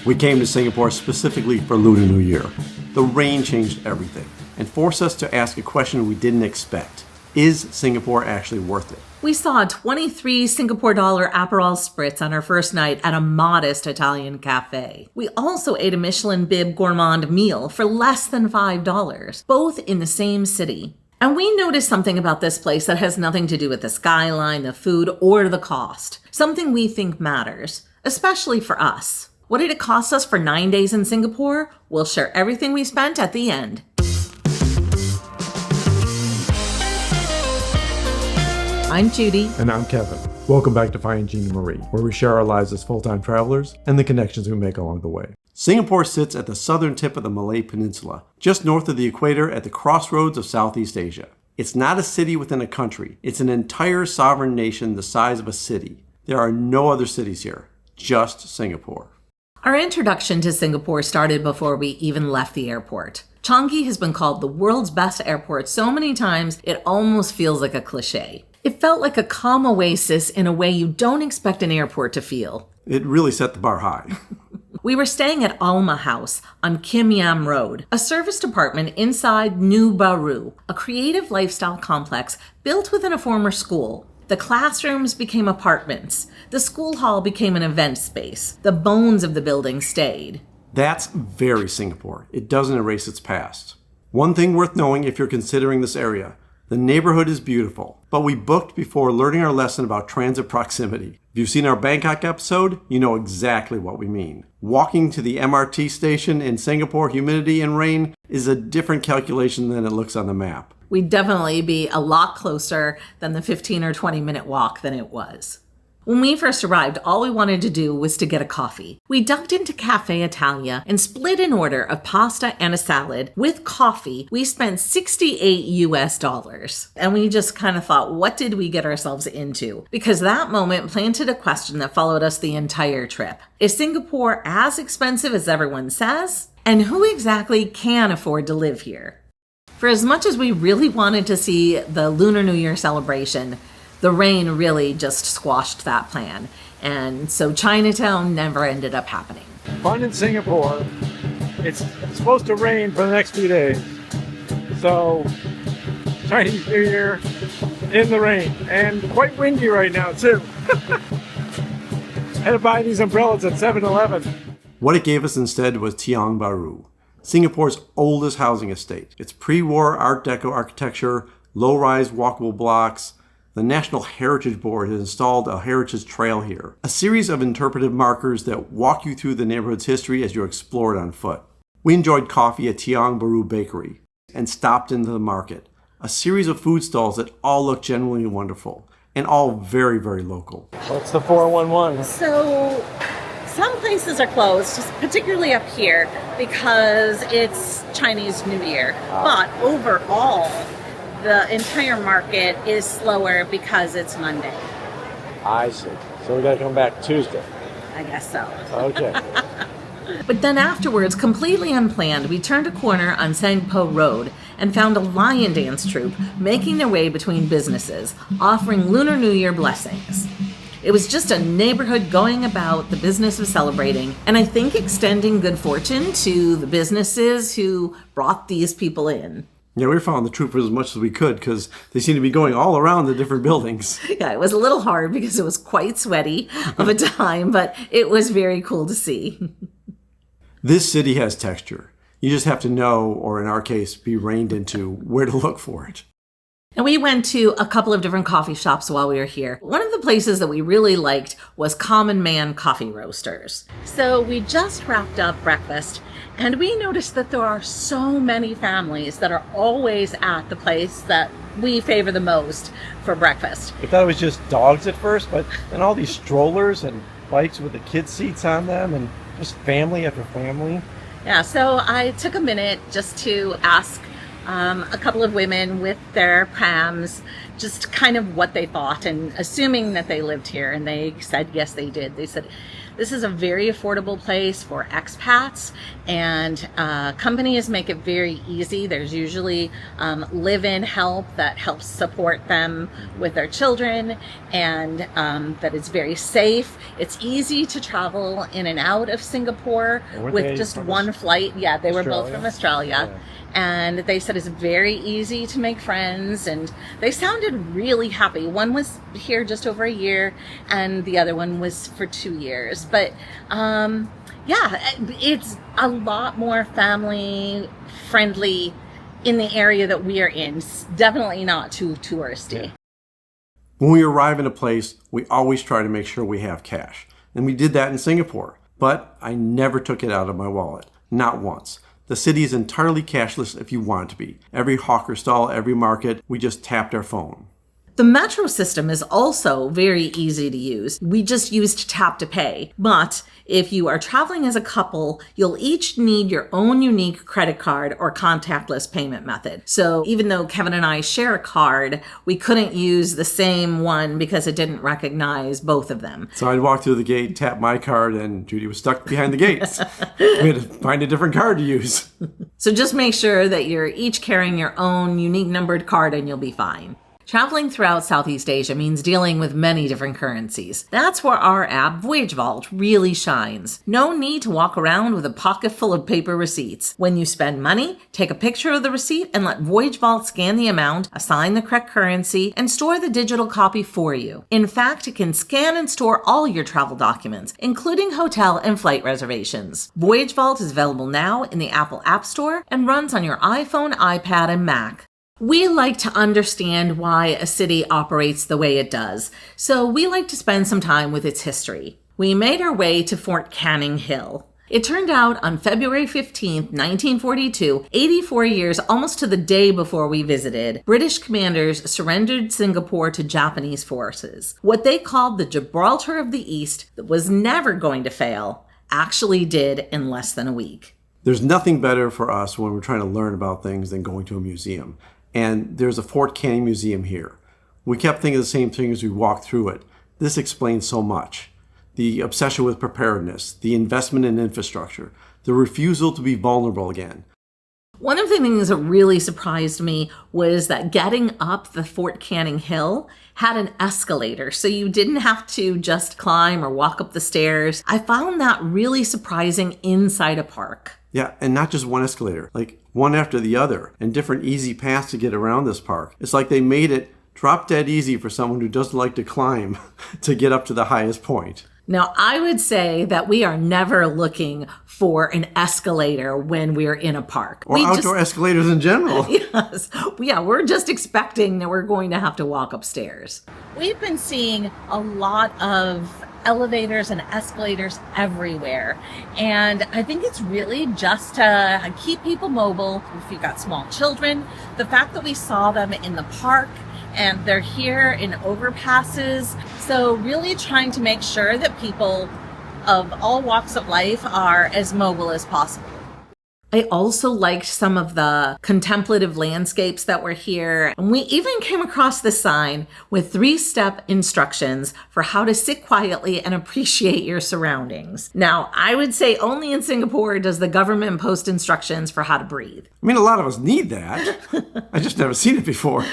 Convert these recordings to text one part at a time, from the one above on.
We came to Singapore specifically for Lunar New Year. The rain changed everything and forced us to ask a question we didn't expect. Is Singapore actually worth it? We saw a 23 Singapore dollar Aperol Spritz on our first night at a modest Italian cafe. We also ate a Michelin bib gourmand meal for less than $5, both in the same city. And we noticed something about this place that has nothing to do with the skyline, the food, or the cost. Something we think matters, especially for us. What did it cost us for 9 days in Singapore? We'll share everything we spent at the end. I'm Judy. And I'm Kevin. Welcome back to Finding Gina Marie, where we share our lives as full-time travelers and the connections we make along the way. Singapore sits at the southern tip of the Malay Peninsula, just north of the equator at the crossroads of Southeast Asia. It's not a city within a country. It's an entire sovereign nation the size of a city. There are no other cities here, just Singapore. Our introduction to Singapore started before we even left the airport. Changi has been called the world's best airport so many times it almost feels like a cliche. It felt like a calm oasis in a way you don't expect an airport to feel. It really set the bar high. We were staying at Alma House on Kim Yam Road, a serviced apartment inside Tiong Bahru, a creative lifestyle complex built within a former school. The classrooms became apartments. The school hall became an event space. The bones of the building stayed. That's very Singapore. It doesn't erase its past. One thing worth knowing if you're considering this area: the neighborhood is beautiful, but we booked before learning our lesson about transit proximity. If you've seen our Bangkok episode, you know exactly what we mean. Walking to the MRT station in Singapore, humidity and rain is a different calculation than it looks on the map. We'd definitely be a lot closer than the 15 or 20 minute walk than it was. When we first arrived, all we wanted to do was to get a coffee. We ducked into Cafe Italia and split an order of pasta and a salad. With coffee, we spent $68. And we just kind of thought, what did we get ourselves into? Because that moment planted a question that followed us the entire trip. Is Singapore as expensive as everyone says? And who exactly can afford to live here? For as much as we really wanted to see the Lunar New Year celebration, the rain really just squashed that plan. And so Chinatown never ended up happening. Fun in Singapore. It's supposed to rain for the next few days. So Chinese New Year in the rain and quite windy right now too. Had to buy these umbrellas at 7-Eleven. What it gave us instead was Tiong Bahru, Singapore's oldest housing estate. It's pre-war Art Deco architecture, low-rise walkable blocks. The National Heritage Board has installed a heritage trail here, a series of interpretive markers that walk you through the neighborhood's history as you explore it on foot. We enjoyed coffee at Tiong Bahru Bakery and stopped into the market, a series of food stalls that all look genuinely wonderful and all very, very local. What's the 411? So some places are closed, just particularly up here, because it's Chinese New Year. But overall, the entire market is slower because it's Monday. I see. So we gotta come back Tuesday. I guess so. Okay. But then afterwards, completely unplanned, we turned a corner on Sangpo Road and found a lion dance troupe making their way between businesses, offering Lunar New Year blessings. It was just a neighborhood going about the business of celebrating, and I think extending good fortune to the businesses who brought these people in. Yeah, we were following the troopers as much as we could because they seem to be going all around the different buildings. Yeah, it was a little hard because it was quite sweaty of a time, but it was very cool to see. This city has texture. You just have to know, or in our case, be reined into where to look for it. And we went to a couple of different coffee shops while we were here. One of the places that we really liked was Common Man Coffee Roasters. So we just wrapped up breakfast, and we noticed that there are so many families that are always at the place that we favor the most for breakfast. I thought it was just dogs at first, but then all these strollers and bikes with the kid seats on them and just family after family. Yeah, so I took a minute just to ask a couple of women with their prams just kind of what they thought and assuming that they lived here. And they said, yes, they did. They said, this is a very affordable place for expats, and companies make it very easy. There's usually live-in help that helps support them with their children, and that it's very safe. It's easy to travel in and out of Singapore with just one flight. Yeah, they were both from Australia. Yeah. And they said it's very easy to make friends, and they sounded really happy. One was here just over a year, and the other one was for 2 years. But yeah, it's a lot more family friendly in the area that we are in. It's definitely not too touristy. Yeah. When we arrive in a place, we always try to make sure we have cash. And we did that in Singapore. But I never took it out of my wallet. Not once. The city is entirely cashless if you want it to be. Every hawker stall, every market, we just tapped our phone. The metro system is also very easy to use. We just used tap to pay. But if you are traveling as a couple, you'll each need your own unique credit card or contactless payment method. So even though Kevin and I share a card, we couldn't use the same one because it didn't recognize both of them. So I'd walk through the gate, tap my card, and Judy was stuck behind the gates. We had to find a different card to use. So just make sure that you're each carrying your own unique numbered card and you'll be fine. Traveling throughout Southeast Asia means dealing with many different currencies. That's where our app, Voyage really shines. No need to walk around with a pocket full of paper receipts. When you spend money, take a picture of the receipt and let Voyage scan the amount, assign the correct currency, and store the digital copy for you. In fact, it can scan and store all your travel documents, including hotel and flight reservations. Voyage is available now in the Apple App Store and runs on your iPhone, iPad, and Mac. We like to understand why a city operates the way it does, so we like to spend some time with its history. We made our way to Fort Canning Hill. It turned out on February 15th, 1942, 84 years almost to the day before we visited, British commanders surrendered Singapore to Japanese forces. What they called the Gibraltar of the East, that was never going to fail, actually did in less than a week. There's nothing better for us when we're trying to learn about things than going to a museum. And there's a Fort Canning Museum here. We kept thinking the same thing as we walked through it. This explains so much. The obsession with preparedness, the investment in infrastructure, the refusal to be vulnerable again. One of the things that really surprised me was that getting up the Fort Canning Hill had an escalator, so you didn't have to just climb or walk up the stairs. I found that really surprising inside a park. Yeah, and not just one escalator, like one after the other, and different easy paths to get around this park. It's like they made it drop dead easy for someone who doesn't like to climb to get up to the highest point. Now, I would say that we are never looking for an escalator when we're in a park. Or outdoor escalators in general. Yes. Yeah, we're just expecting that we're going to have to walk upstairs. We've been seeing a lot of elevators and escalators everywhere. And I think it's really just to keep people mobile. If you've got small children, the fact that we saw them in the park and they're here in overpasses. So really trying to make sure that people of all walks of life are as mobile as possible. I also liked some of the contemplative landscapes that were here. And we even came across this sign with 3-step instructions for how to sit quietly and appreciate your surroundings. Now, I would say only in Singapore does the government post instructions for how to breathe. I mean, a lot of us need that. I just never seen it before.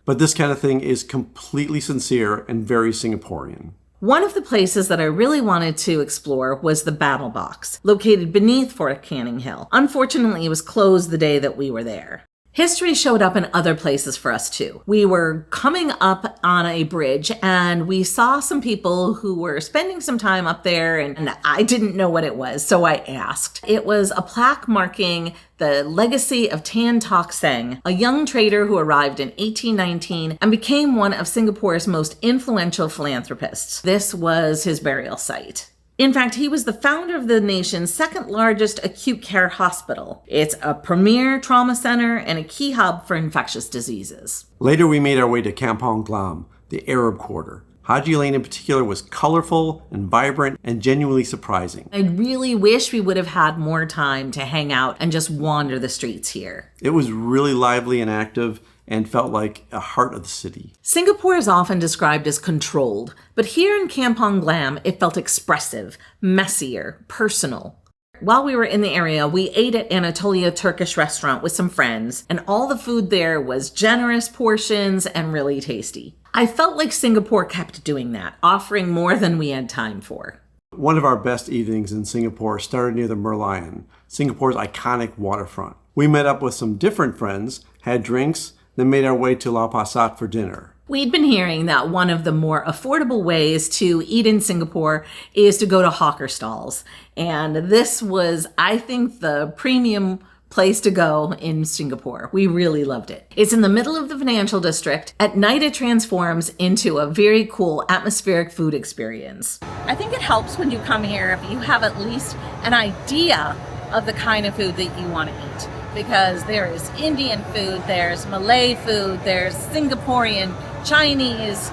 But this kind of thing is completely sincere and very Singaporean. One of the places that I really wanted to explore was the Battle Box, located beneath Fort Canning Hill. Unfortunately, it was closed the day that we were there. History showed up in other places for us too. We were coming up on a bridge and we saw some people who were spending some time up there and I didn't know what it was, so I asked. It was a plaque marking the legacy of Tan Tock Seng, a young trader who arrived in 1819 and became one of Singapore's most influential philanthropists. This was his burial site. In fact, he was the founder of the nation's second largest acute care hospital. It's a premier trauma center and a key hub for infectious diseases. Later, we made our way to Kampong Glam, the Arab quarter. Haji Lane in particular was colorful and vibrant and genuinely surprising. I really wish we would have had more time to hang out and just wander the streets here. It was really lively and active, and felt like a heart of the city. Singapore is often described as controlled, but here in Kampong Glam, it felt expressive, messier, personal. While we were in the area, we ate at Anatolia Turkish restaurant with some friends, and all the food there was generous portions and really tasty. I felt like Singapore kept doing that, offering more than we had time for. One of our best evenings in Singapore started near the Merlion, Singapore's iconic waterfront. We met up with some different friends, had drinks, then made our way to Lau Pa Sat for dinner. We'd been hearing that one of the more affordable ways to eat in Singapore is to go to hawker stalls. And this was, I think, the premium place to go in Singapore. We really loved it. It's in the middle of the financial district. At night, it transforms into a very cool atmospheric food experience. I think it helps when you come here if you have at least an idea of the kind of food that you want to eat. Because there is Indian food, there's Malay food, there's Singaporean, Chinese,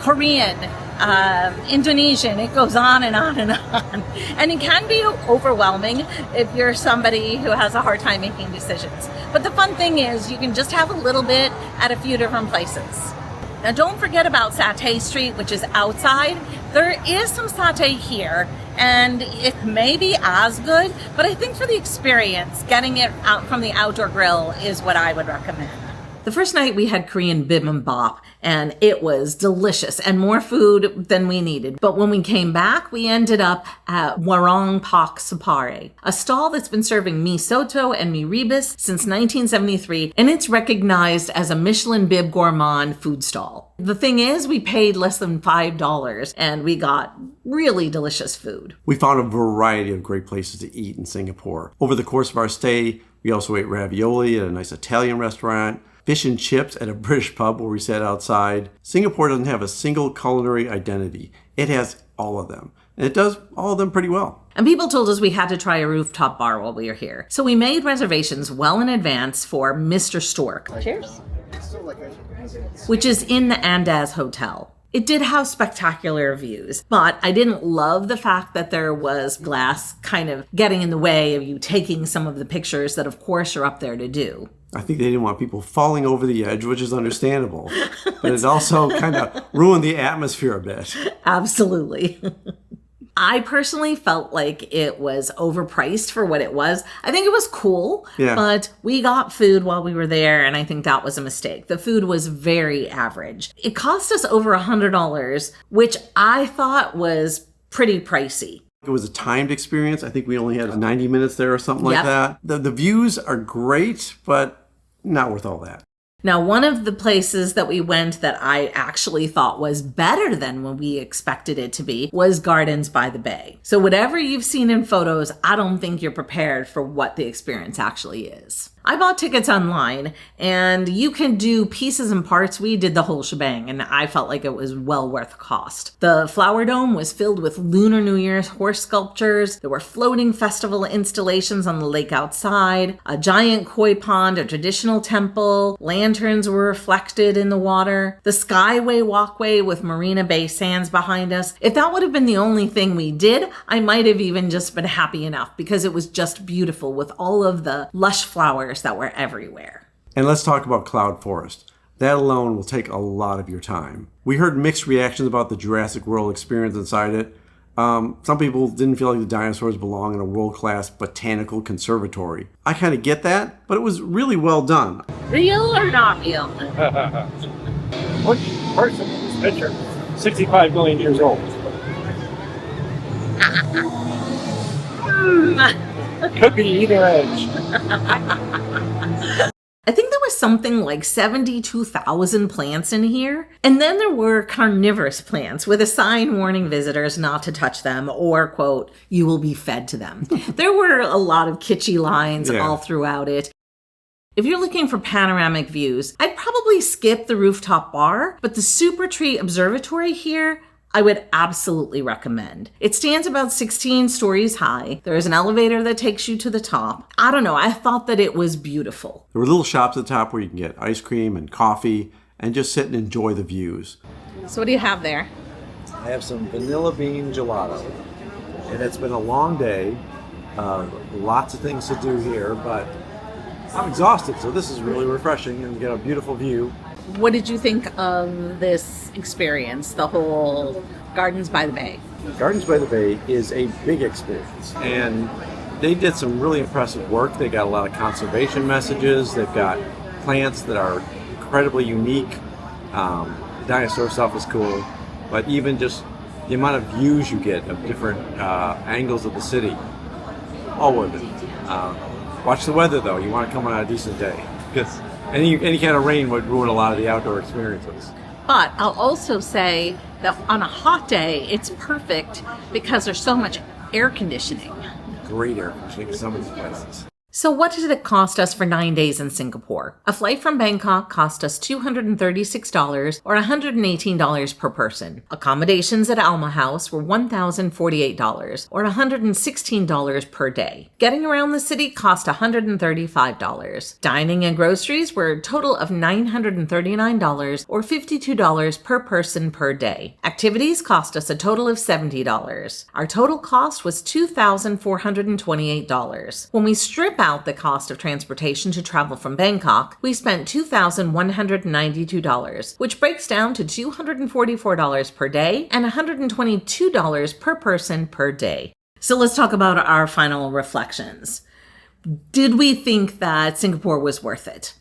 Korean, Indonesian. It goes on and on and on. And it can be overwhelming if you're somebody who has a hard time making decisions. But the fun thing is you can just have a little bit at a few different places. Now don't forget about Satay Street, which is outside. There is some satay here, and it may be as good, but I think for the experience, getting it out from the outdoor grill is what I would recommend. The first night we had Korean bibimbap, and it was delicious and more food than we needed. But when we came back, we ended up at Warong Pak Sapari, a stall that's been serving mee soto and mee rebus since 1973, and it's recognized as a Michelin Bib Gourmand food stall. The thing is, we paid less than $5, and we got really delicious food. We found a variety of great places to eat in Singapore. Over the course of our stay, we also ate ravioli at a nice Italian restaurant, fish and chips at a British pub where we sat outside. Singapore doesn't have a single culinary identity. It has all of them. And it does all of them pretty well. And people told us we had to try a rooftop bar while we were here. So we made reservations well in advance for Mr. Stork. Cheers. Which is in the Andaz Hotel. It did have spectacular views, but I didn't love the fact that there was glass kind of getting in the way of you taking some of the pictures that, of course, are up there to do. I think they didn't want people falling over the edge, which is understandable. But it also kind of ruined the atmosphere a bit. Absolutely. I personally felt like it was overpriced for what it was. I think it was cool, but we got food while we were there, and I think that was a mistake. The food was very average. It cost us over $100, which I thought was pretty pricey. It was a timed experience. I think we only had 90 minutes there or something like that. The views are great, but not worth all that. Now, one of the places that we went that I actually thought was better than what we expected it to be was Gardens by the Bay. So whatever you've seen in photos, I don't think you're prepared for what the experience actually is. I bought tickets online, and you can do pieces and parts. We did the whole shebang, and I felt like it was well worth the cost. The Flower Dome was filled with Lunar New Year's horse sculptures. There were floating festival installations on the lake outside, a giant koi pond, a traditional temple, lanterns were reflected in the water, the Skyway walkway with Marina Bay sands behind us. If that would have been the only thing we did, I might have even just been happy enough because it was just beautiful with all of the lush flowers that were everywhere. And let's talk about Cloud Forest. That alone will take a lot of your time. We heard mixed reactions about the Jurassic World experience inside it. Some people didn't feel like the dinosaurs belong in a world-class botanical conservatory. I kind of get that, but it was really well done. Real or not real? Which person in this picture? 65 million years old. Could be either edge. I think there was something like 72,000 plants in here. And then there were carnivorous plants with a sign warning visitors not to touch them or, quote, you will be fed to them. There were a lot of kitschy lines all throughout it. If you're looking for panoramic views, I'd probably skip the rooftop bar, but the Super Tree Observatory here, I would absolutely recommend. It stands about 16 stories high. There is an elevator that takes you to the top. I don't know, I thought that it was beautiful. There were little shops at the top where you can get ice cream and coffee and just sit and enjoy the views. So what do you have there? I have some vanilla bean gelato. And it's been a long day. Lots of things to do here, but I'm exhausted, so this is really refreshing and you get a beautiful view. What did you think of this experience, the whole Gardens by the Bay? Gardens by the Bay is a big experience, and they did some really impressive work. They got a lot of conservation messages. They've got plants that are incredibly unique. Dinosaur stuff is cool, but even just the amount of views you get of different angles of the city, all worth it. Watch the weather though. You want to come on a decent day, because any kind of rain would ruin a lot of the outdoor experiences. But I'll also say that on a hot day, it's perfect because there's so much air conditioning. Great air conditioning in some of these places. So what did it cost us for 9 days in Singapore? A flight from Bangkok cost us $236 or $118 per person. Accommodations at Alma House were $1,048 or $116 per day. Getting around the city cost $135. Dining and groceries were a total of $939 or $52 per person per day. Activities cost us a total of $70. Our total cost was $2,428. When we strip out the cost of transportation to travel from Bangkok, we spent $2,192, which breaks down to $244 per day and $122 per person per day. So let's talk about our final reflections. Did we think that Singapore was worth it?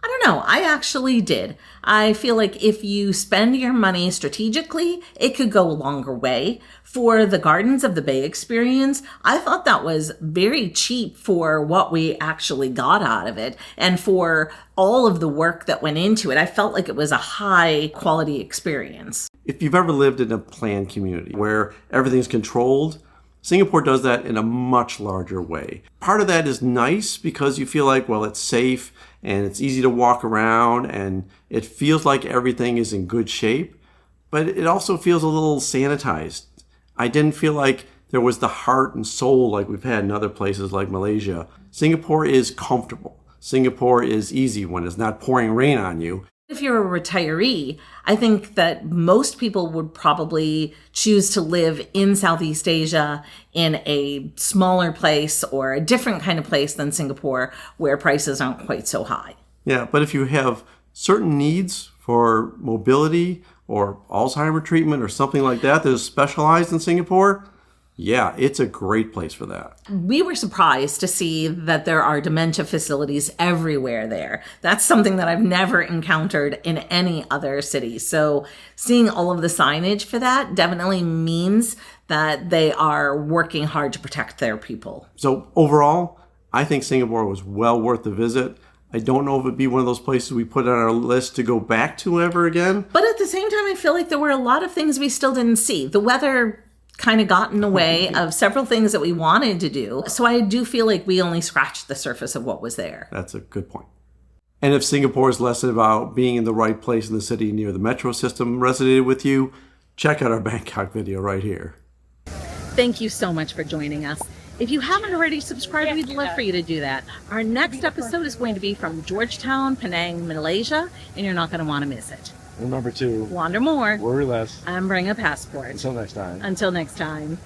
I don't know. I actually did. I feel like if you spend your money strategically, it could go a longer way. For the Gardens of the Bay experience, I thought that was very cheap for what we actually got out of it. And for all of the work that went into it, I felt like it was a high quality experience. If you've ever lived in a planned community where everything's controlled, Singapore does that in a much larger way. Part of that is nice because you feel like, well, it's safe and it's easy to walk around and it feels like everything is in good shape, but it also feels a little sanitized. I didn't feel like there was the heart and soul like we've had in other places like Malaysia. Singapore is comfortable. Singapore is easy when it's not pouring rain on you. If you're a retiree, I think that most people would probably choose to live in Southeast Asia in a smaller place or a different kind of place than Singapore where prices aren't quite so high. Yeah, but if you have certain needs for mobility or Alzheimer treatment or something like that that is specialized in Singapore, yeah, it's a great place for that. We were surprised to see that there are dementia facilities everywhere there. That's something that I've never encountered in any other city. So seeing all of the signage for that definitely means that they are working hard to protect their people. So overall, I think Singapore was well worth the visit. I don't know if it'd be one of those places we put on our list to go back to ever again. But at the same time, I feel like there were a lot of things we still didn't see. The weather kind of got in the way of several things that we wanted to do. So I do feel like we only scratched the surface of what was there. That's a good point. And if Singapore is less about being in the right place in the city near the metro system resonated with you, check out our Bangkok video right here. Thank you so much for joining us. If you haven't already subscribed, we'd love for you to do that. Our next episode is going to be from Georgetown, Penang, Malaysia, and you're not going to want to miss it. Remember to Wander more worry less. and bring a passport. Until next time. Until next time.